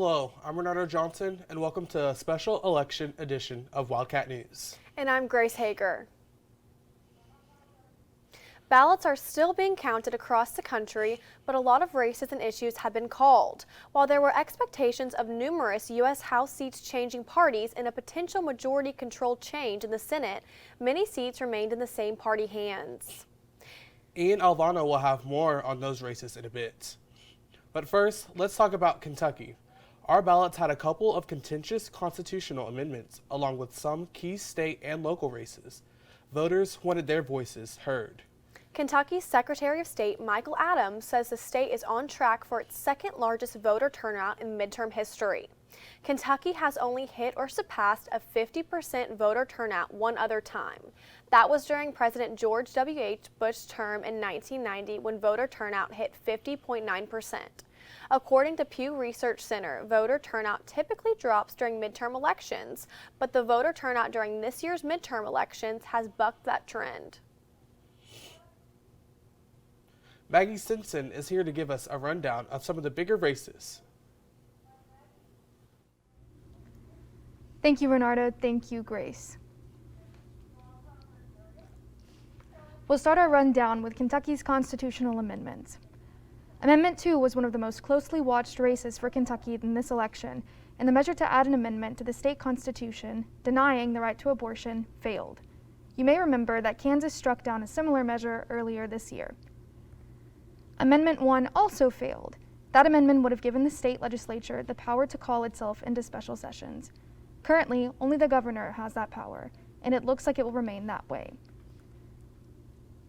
Hello, I'm Renato Johnson, and welcome to a special election edition of Wildcat News. And I'm Grace Hager. Ballots are still being counted across the country, but a lot of races and issues have been called. While there were expectations of numerous U.S. House seats changing parties and a potential majority-controlled change in the Senate, many seats remained in the same party hands. Ian Alvano will have more on those races in a bit. But first, let's talk about Kentucky. Our ballots had a couple of contentious constitutional amendments, along with some key state and local races. Voters wanted their voices heard. Kentucky's Secretary of State Michael Adams says the state is on track for its second largest voter turnout in midterm history. Kentucky has only hit or surpassed a 50% voter turnout one other time. That was during President George W.H. Bush's term in 1990 when voter turnout hit 50.9%. According to Pew Research Center, voter turnout typically drops during midterm elections, but the voter turnout during this year's midterm elections has bucked that trend. Maggie Simpson is here to give us a rundown of some of the bigger races. Thank you, Renardo. Thank you, Grace. We'll start our rundown with Kentucky's constitutional amendments. Amendment 2 was one of the most closely watched races for Kentucky in this election, and the measure to add an amendment to the state constitution denying the right to abortion failed. You may remember that Kansas struck down a similar measure earlier this year. Amendment 1 also failed. That amendment would have given the state legislature the power to call itself into special sessions. Currently, only the governor has that power, and it looks like it will remain that way.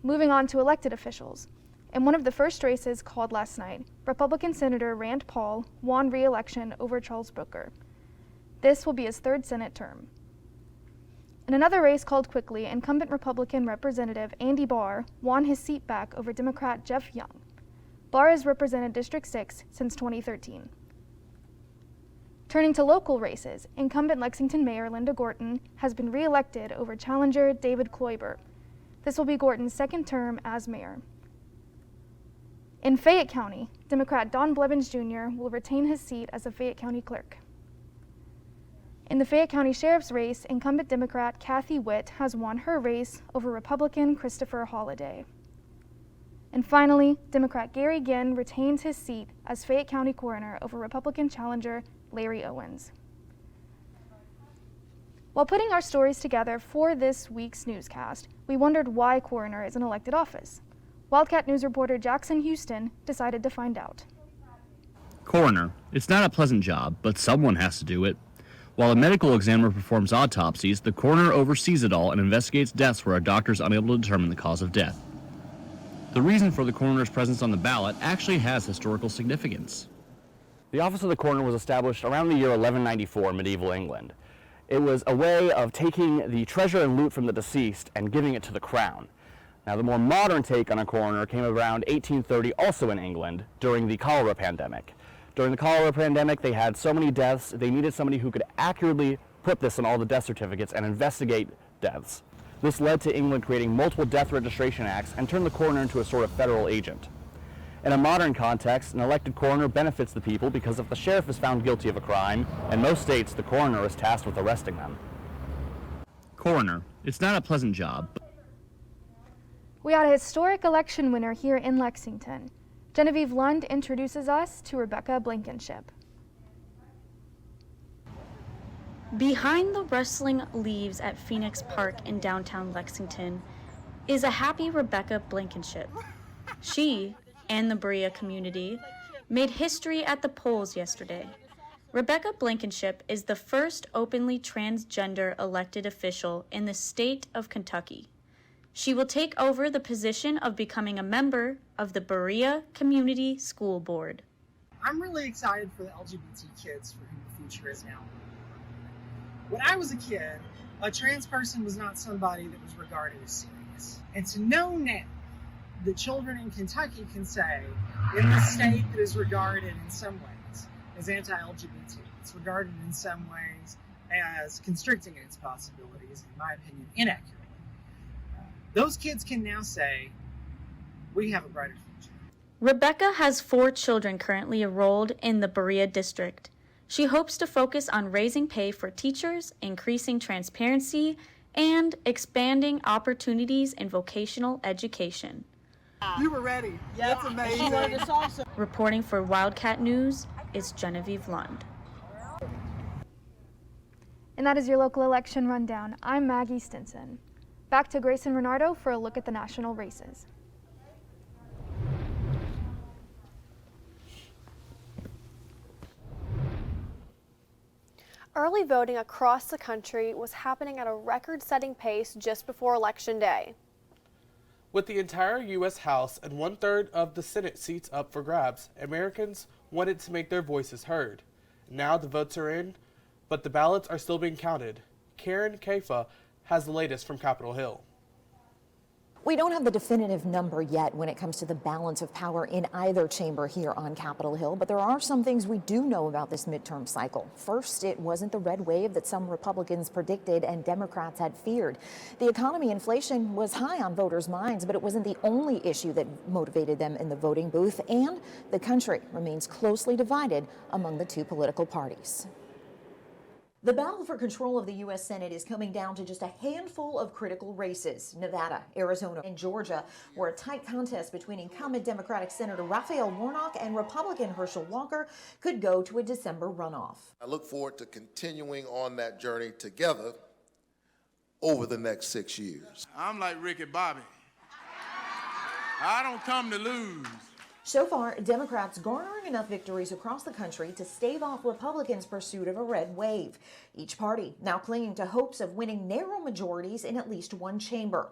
Moving on to elected officials. In one of the first races called last night, Republican Senator Rand Paul won re-election over Charles Booker. This will be his third Senate term. In another race called quickly, incumbent Republican Representative Andy Barr won his seat back over Democrat Jeff Young. Barr has represented District 6 since 2013. Turning to local races, incumbent Lexington Mayor Linda Gorton has been re-elected over challenger David Kloiber. This will be Gorton's second term as mayor. In Fayette County, Democrat Don Blevins Jr. will retain his seat as a Fayette County clerk. In the Fayette County Sheriff's race, incumbent Democrat Kathy Witt has won her race over Republican Christopher Holliday. And finally, Democrat Gary Ginn retains his seat as Fayette County coroner over Republican challenger Larry Owens. While putting our stories together for this week's newscast, we wondered why coroner is an elected office. Wildcat News reporter Jackson Houston decided to find out. Coroner. It's not a pleasant job, but someone has to do it. While a medical examiner performs autopsies, the coroner oversees it all and investigates deaths where a doctor is unable to determine the cause of death. The reason for the coroner's presence on the ballot actually has historical significance. The office of the coroner was established around the year 1194 in medieval England. It was a way of taking the treasure and loot from the deceased and giving it to the crown. Now, the more modern take on a coroner came around 1830, also in England, during the cholera pandemic. During the cholera pandemic, they had so many deaths, they needed somebody who could accurately put this on all the death certificates and investigate deaths. This led to England creating multiple death registration acts and turned the coroner into a sort of federal agent. In a modern context, an elected coroner benefits the people because if the sheriff is found guilty of a crime, in most states, the coroner is tasked with arresting them. Coroner. It's not a pleasant job. We had a historic election winner here in Lexington. Genevieve Lund introduces us to Rebecca Blankenship. Behind the rustling leaves at Phoenix Park in downtown Lexington is a happy Rebecca Blankenship. She and the Berea community made history at the polls yesterday. Rebecca Blankenship is the first openly transgender elected official in the state of Kentucky. She will take over the position of becoming a member of the Berea Community School Board. I'm really excited for the LGBT kids for whom the future is now. When I was a kid, a trans person was not somebody that was regarded as serious. And to know now that children in Kentucky can say, in the state that is regarded in some ways as anti-LGBT, it's regarded in some ways as constricting in its possibilities, in my opinion, inaccurately. Those kids can now say, we have a brighter future. Rebecca has 4 children currently enrolled in the Berea district. She hopes to focus on raising pay for teachers, increasing transparency, and expanding opportunities in vocational education. You were ready. Yeah, that's amazing. Reporting for Wildcat News is Genevieve Lund. And that is your local election rundown. I'm Maggie Stinson. Back to Grace and Renardo for a look at the national races. Early voting across the country was happening at a record-setting pace just before Election Day. With the entire U.S. House and 1/3 of the Senate seats up for grabs, Americans wanted to make their voices heard. Now the votes are in, but the ballots are still being counted. Karen Kafa has the latest from Capitol Hill. We don't have the definitive number yet when it comes to the balance of power in either chamber here on Capitol Hill, but there are some things we do know about this midterm cycle. First, it wasn't the red wave that some Republicans predicted and Democrats had feared. The economy, inflation was high on voters' minds, but it wasn't the only issue that motivated them in the voting booth, and the country remains closely divided among the two political parties. The battle for control of the U.S. Senate is coming down to just a handful of critical races. Nevada, Arizona, and Georgia were a tight contest between incumbent Democratic Senator Raphael Warnock and Republican Herschel Walker could go to a December runoff. I look forward to continuing on that journey together over the next 6 years. I'm like Ricky Bobby. I don't come to lose. So far, Democrats garnering enough victories across the country to stave off Republicans' pursuit of a red wave. Each party now clinging to hopes of winning narrow majorities in at least one chamber.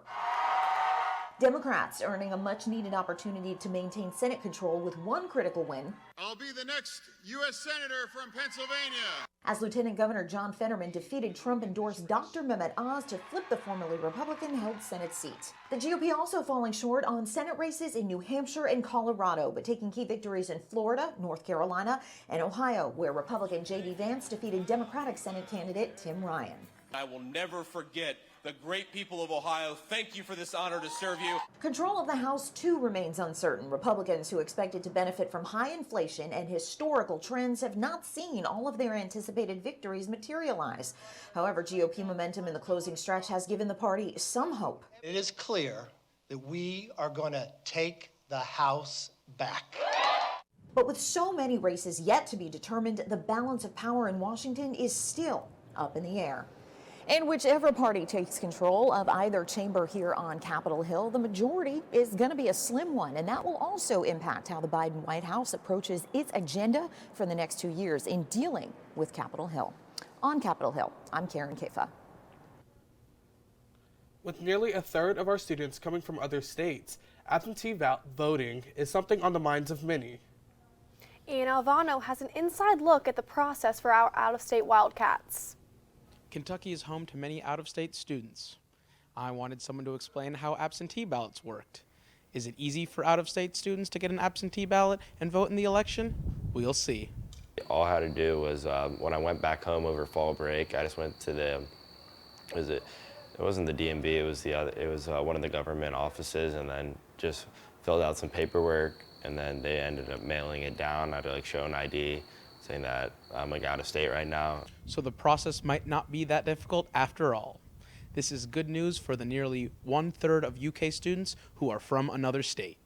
Democrats earning a much-needed opportunity to maintain Senate control with one critical win. I'll be the next U.S. Senator from Pennsylvania. As Lieutenant Governor John Fetterman defeated Trump-endorsed Dr. Mehmet Oz to flip the formerly Republican-held Senate seat. The GOP also falling short on Senate races in New Hampshire and Colorado, but taking key victories in Florida, North Carolina, and Ohio, where Republican J.D. Vance defeated Democratic Senate candidate Tim Ryan. I will never forget the great people of Ohio. Thank you for this honor to serve you. Control of the House, too, remains uncertain. Republicans who expected to benefit from high inflation and historical trends have not seen all of their anticipated victories materialize. However, GOP momentum in the closing stretch has given the party some hope. It is clear that we are going to take the House back. But with so many races yet to be determined, the balance of power in Washington is still up in the air. And whichever party takes control of either chamber here on Capitol Hill, the majority is going to be a slim one, and that will also impact how the Biden White House approaches its agenda for the next 2 years in dealing with Capitol Hill. On Capitol Hill, I'm Karen Kafa. With nearly 1/3 of our students coming from other states, absentee voting is something on the minds of many. Ian Alvano has an inside look at the process for our out-of-state Wildcats. Kentucky is home to many out-of-state students. I wanted someone to explain how absentee ballots worked. Is it easy for out-of-state students to get an absentee ballot and vote in the election? We'll see. All I had to do was, when I went back home over fall break, I just went to it wasn't the DMV, it was one of the government offices, and then just filled out some paperwork, and then they ended up mailing it down. I had to show an ID saying that I'm out of state right now. So the process might not be that difficult after all. This is good news for the nearly 1/3 of UK students who are from another state.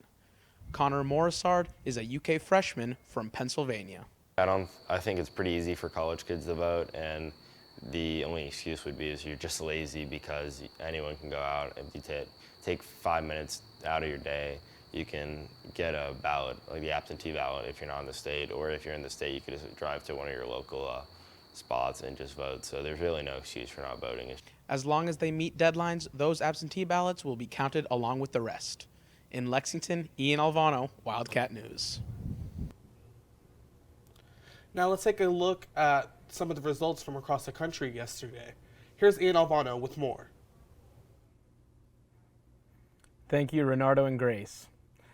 Connor Morissard is a UK freshman from Pennsylvania. I think it's pretty easy for college kids to vote, and the only excuse would be is you're just lazy, because anyone can go out. If you take 5 minutes out of your day, you can get a ballot, like the absentee ballot, if you're not in the state, or if you're in the state, you could just drive to one of your local spots and just vote. So there's really no excuse for not voting. As long as they meet deadlines, those absentee ballots will be counted along with the rest. In Lexington, Ian Alvano, Wildcat News. Now let's take a look at some of the results from across the country yesterday. Here's Ian Alvano with more. Thank you, Renardo and Grace.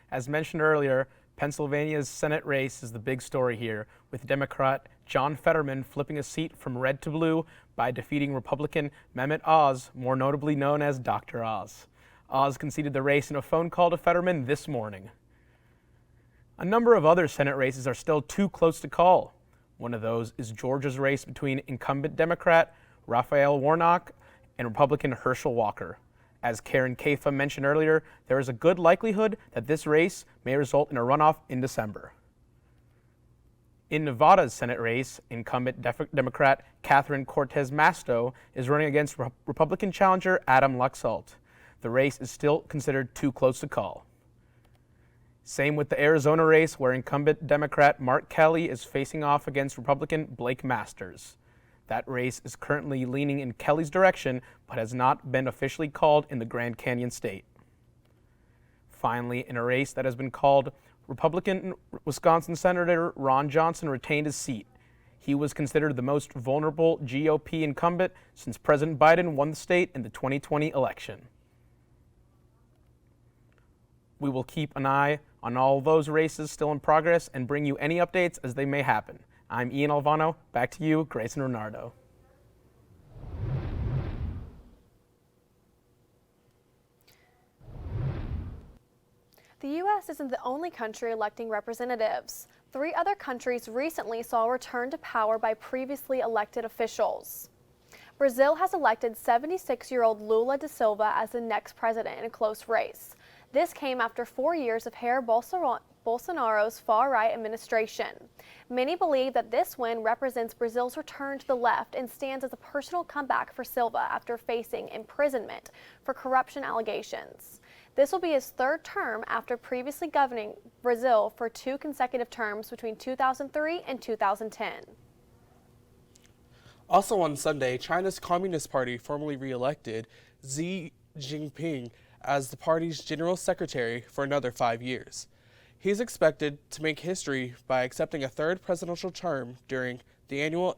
As mentioned earlier, Pennsylvania's Senate race is the big story here, with Democrat John Fetterman flipping a seat from red to blue by defeating Republican Mehmet Oz, more notably known as Dr. Oz. Oz conceded the race in a phone call to Fetterman this morning. A number of other Senate races are still too close to call. One of those is Georgia's race between incumbent Democrat Raphael Warnock and Republican Herschel Walker. As Karen Kafa mentioned earlier, there is a good likelihood that this race may result in a runoff in December. In Nevada's Senate race, incumbent Democrat Catherine Cortez Masto is running against Republican challenger Adam Laxalt. The race is still considered too close to call. Same with the Arizona race, where incumbent Democrat Mark Kelly is facing off against Republican Blake Masters. That race is currently leaning in Kelly's direction, but has not been officially called in the Grand Canyon state. Finally, in a race that has been called, Republican Wisconsin Senator Ron Johnson retained his seat. He was considered the most vulnerable GOP incumbent since President Biden won the state in the 2020 election. We will keep an eye on all those races still in progress and bring you any updates as they may happen. I'm Ian Alvano. Back to you, Grace and Renardo. The U.S. isn't the only country electing representatives. 3 other countries recently saw a return to power by previously elected officials. Brazil has elected 76-year-old Lula da Silva as the next president in a close race. This came after 4 years of Jair Bolsonaro's far-right administration. Many believe that this win represents Brazil's return to the left and stands as a personal comeback for Silva after facing imprisonment for corruption allegations. This will be his 3rd term after previously governing Brazil for 2 consecutive terms between 2003 and 2010. Also on Sunday, China's Communist Party formally re-elected Xi Jinping as the party's general secretary for another 5 years. He's expected to make history by accepting a 3rd presidential term during the annual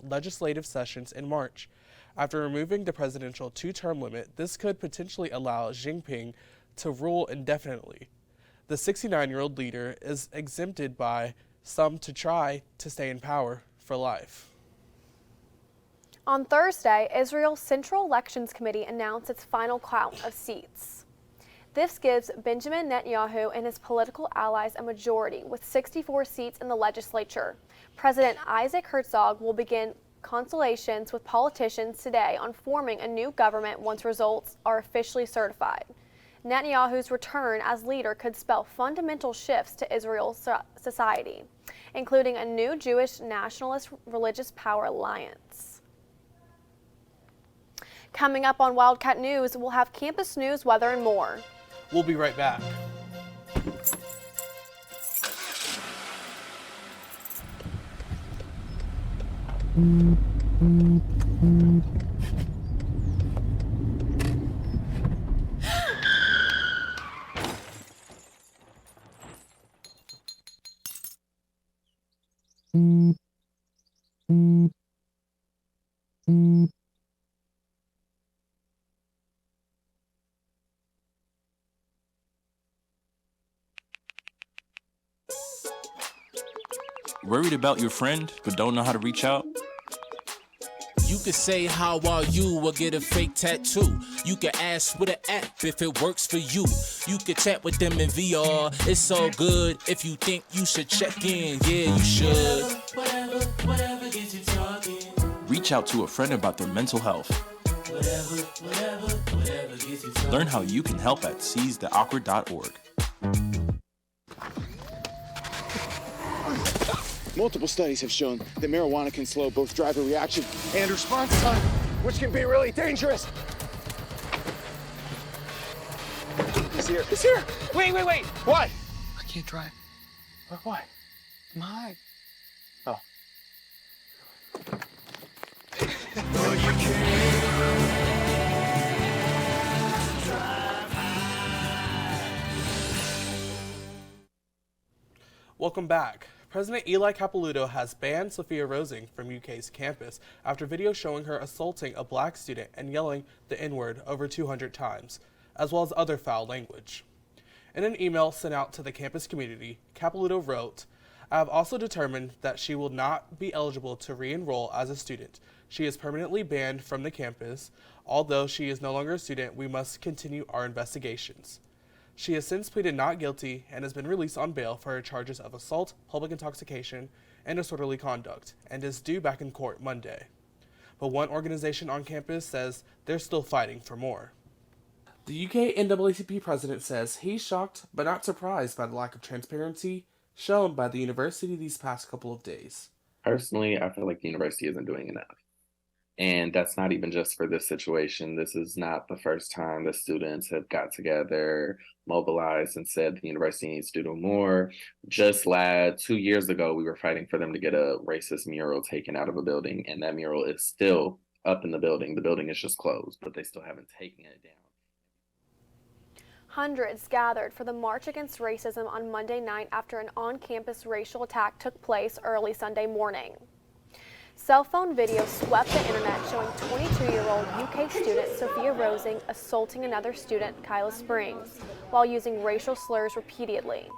legislative sessions in March. After removing the presidential 2-term limit, this could potentially allow Jinping to rule indefinitely. The 69-year-old leader is exempted by some to try to stay in power for life. On Thursday, Israel's Central Elections Committee announced its final count of seats. This gives Benjamin Netanyahu and his political allies a majority, with 64 seats in the legislature. President Isaac Herzog will begin consultations with politicians today on forming a new government once results are officially certified. Netanyahu's return as leader could spell fundamental shifts to Israel's society, including a new Jewish nationalist religious power alliance. Coming up on Wildcat News, we'll have campus news, weather, and more. We'll be right back. Worried about your friend, but don't know how to reach out? You could say, how are you, or get a fake tattoo. You could ask with an app if it works for you. You could chat with them in VR, it's so good. If you think you should check in, yeah, you should. Whatever gets you talking. Reach out to a friend about their mental health. Whatever gets you talking. Learn how you can help at seizetheawkward.org. Multiple studies have shown that marijuana can slow both driver reaction and response time, which can be really dangerous. He's here. He's here. Wait. What? I can't drive. Why? I'm high. Oh. Welcome back. President Eli Capilouto has banned Sophia Rosing from UK's campus after video showing her assaulting a black student and yelling the N-word over 200 times, as well as other foul language. In an email sent out to the campus community, Capilouto wrote, "I have also determined that she will not be eligible to re-enroll as a student. She is permanently banned from the campus. Although she is no longer a student, we must continue our investigations." She has since pleaded not guilty and has been released on bail for her charges of assault, public intoxication, and disorderly conduct and is due back in court Monday. But one organization on campus says they're still fighting for more. The UK NAACP president says he's shocked but not surprised by the lack of transparency shown by the university these past couple of days. Personally, I feel like the university isn't doing enough. And that's not even just for this situation. This is not the first time the students have got together, mobilized, and said the university needs to do more. Just 2 years ago, we were fighting for them to get a racist mural taken out of a building, and that mural is still up in the building. The building is just closed, but they still haven't taken it down. Hundreds gathered for the March Against Racism on Monday night after an on-campus racial attack took place early Sunday morning. Cell phone video swept the internet showing 22-year-old UK student Sophia Rosing assaulting another student, Kyla Springs, while using racial slurs repeatedly.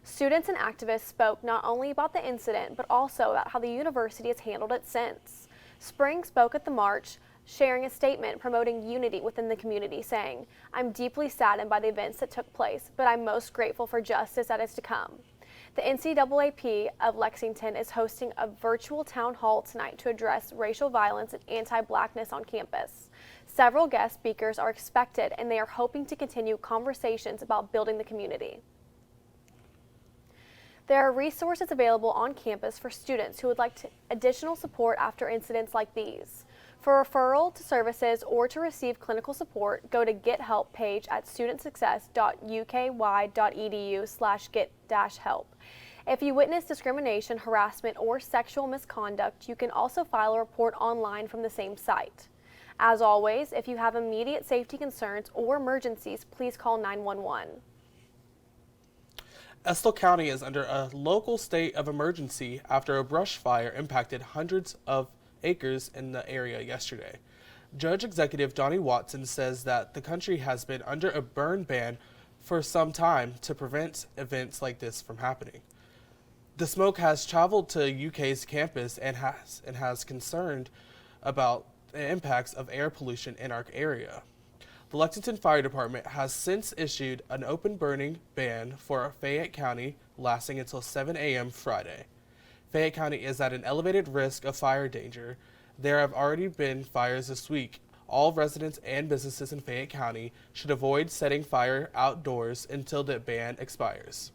Students and activists spoke not only about the incident, but also about how the university has handled it since. Springs spoke at the march, sharing a statement promoting unity within the community, saying, "I'm deeply saddened by the events that took place, but I'm most grateful for justice that is to come." The NCAAP of Lexington is hosting a virtual town hall tonight to address racial violence and anti-blackness on campus. Several guest speakers are expected, and they are hoping to continue conversations about building the community. There are resources available on campus for students who would like additional support after incidents like these. For referral to services or to receive clinical support, go to Get Help page at studentsuccess.uky.edu/get-help. If you witness discrimination, harassment, or sexual misconduct, you can also file a report online from the same site. As always, if you have immediate safety concerns or emergencies, please call 911. Estill County is under a local state of emergency after a brush fire impacted hundreds of acres in the area yesterday. Judge Executive Donnie Watson says that the country has been under a burn ban for some time to prevent events like this from happening. The smoke has traveled to UK's campus and has concerned about the impacts of air pollution in our area. The Lexington Fire Department has since issued an open burning ban for Fayette County lasting until 7 a.m. Friday. Fayette County is at an elevated risk of fire danger. There have already been fires this week. All residents and businesses in Fayette County should avoid setting fire outdoors until the ban expires.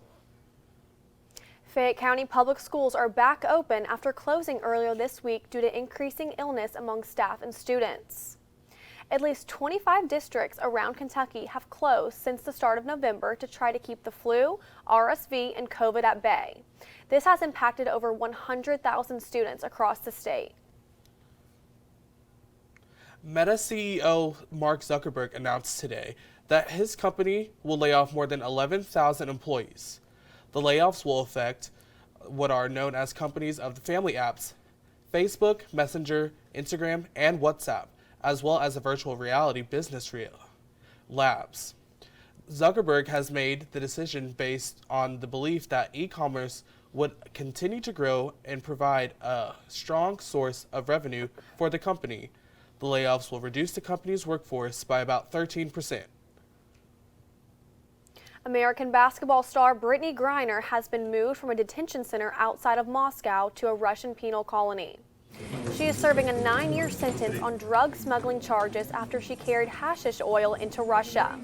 Fayette County Public Schools are back open after closing earlier this week due to increasing illness among staff and students. At least 25 districts around Kentucky have closed since the start of November to try to keep the flu, RSV, and COVID at bay. This has impacted over 100,000 students across the state. Meta CEO Mark Zuckerberg announced today that his company will lay off more than 11,000 employees. The layoffs will affect what are known as companies of the family apps, Facebook, Messenger, Instagram, and WhatsApp, as well as the virtual reality business labs. Zuckerberg has made the decision based on the belief that e-commerce would continue to grow and provide a strong source of revenue for the company. The layoffs will reduce the company's workforce by about 13%. American basketball star Brittany Griner has been moved from a detention center outside of Moscow to a Russian penal colony. She is serving a 9-year sentence on drug smuggling charges after she carried hashish oil into Russia.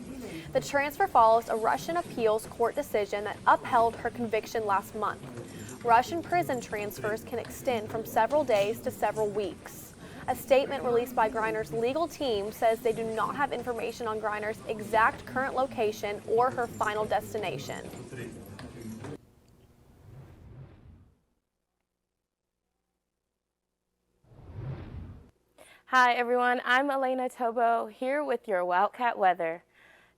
The transfer follows a Russian appeals court decision that upheld her conviction last month. Russian prison transfers can extend from several days to several weeks. A statement released by Griner's legal team says they do not have information on Griner's exact current location or her final destination. Hi everyone, I'm Elena Tobo here with your Wildcat weather.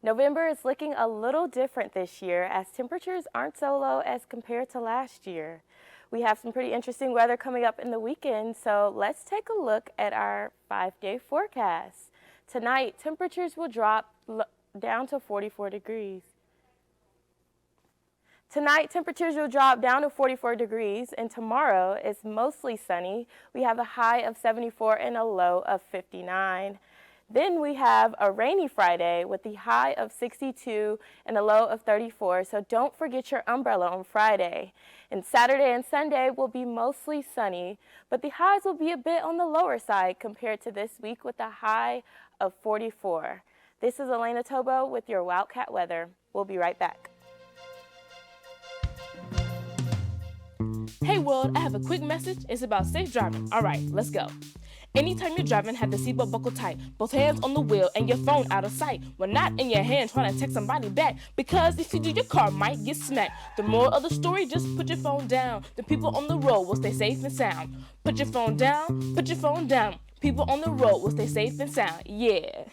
November is looking a little different this year as temperatures aren't so low as compared to last year. We have some pretty interesting weather coming up in the weekend, so let's take a look at our 5-day forecast. Tonight, temperatures will drop down to 44 degrees. Tonight, temperatures will drop down to 44 degrees, and tomorrow is mostly sunny. We have a high of 74 and a low of 59. Then we have a rainy Friday with the high of 62 and a low of 34, so don't forget your umbrella on Friday. And Saturday and Sunday will be mostly sunny, but the highs will be a bit on the lower side compared to this week with a high of 44. This is Elena Tobo with your Wildcat weather. We'll be right back. Hey world, I have a quick message. It's about safe driving. All right, let's go. Anytime you're driving, have the seatbelt buckled tight. Both hands on the wheel and your phone out of sight. When not in your hand, trying to text somebody back. Because if you do, your car might get smacked. The moral of the story, just put your phone down. The people on the road will stay safe and sound. Put your phone down, put your phone down. People on the road will stay safe and sound. Yeah.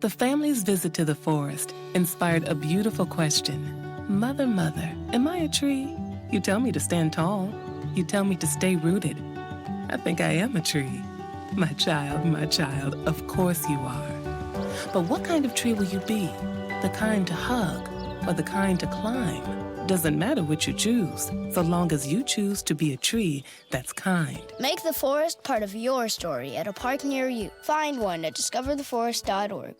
The family's visit to the forest inspired a beautiful question. Mother, mother, am I a tree? You tell me to stand tall. You tell me to stay rooted. I think I am a tree. My child, of course you are. But what kind of tree will you be? The kind to hug or the kind to climb? Doesn't matter what you choose, so long as you choose to be a tree that's kind. Make the forest part of your story at a park near you. Find one at discovertheforest.org.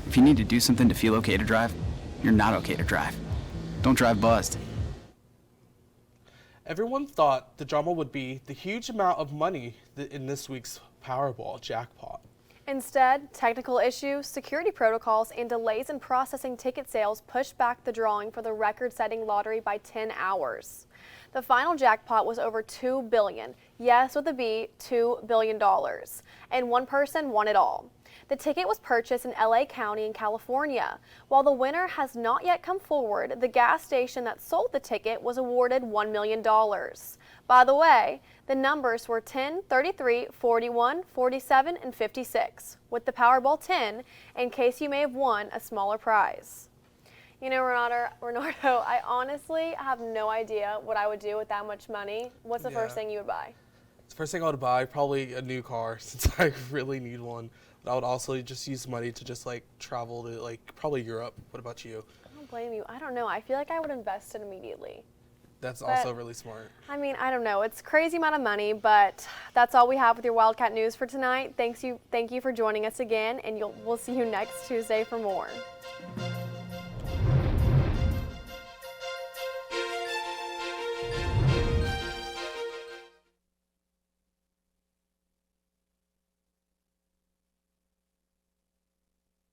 If you need to do something to feel okay to drive, you're not okay to drive. Don't drive buzzed. Everyone thought the drama would be the huge amount of money in this week's Powerball jackpot. Instead, technical issues, security protocols, and delays in processing ticket sales pushed back the drawing for the record-setting lottery by 10 hours. The final jackpot was over $2 billion, yes with a B, $2 billion, and one person won it all. The ticket was purchased in LA County in California. While the winner has not yet come forward, the gas station that sold the ticket was awarded $1 million. By the way, the numbers were 10, 33, 41, 47, and 56, with the Powerball 10 in case you may have won a smaller prize. You know, Renardo, I honestly have no idea what I would do with that much money. What's the first thing you would buy? The first thing I would buy, probably a new car, since I really need one. But I would also just use money to just like travel to like probably Europe. What about you? I don't blame you. I don't know. I feel like I would invest it immediately. That's also really smart. I mean, I don't know. It's a crazy amount of money, but that's all we have with your Wildcat News for tonight. Thank you for joining us again, and we'll see you next Tuesday for more.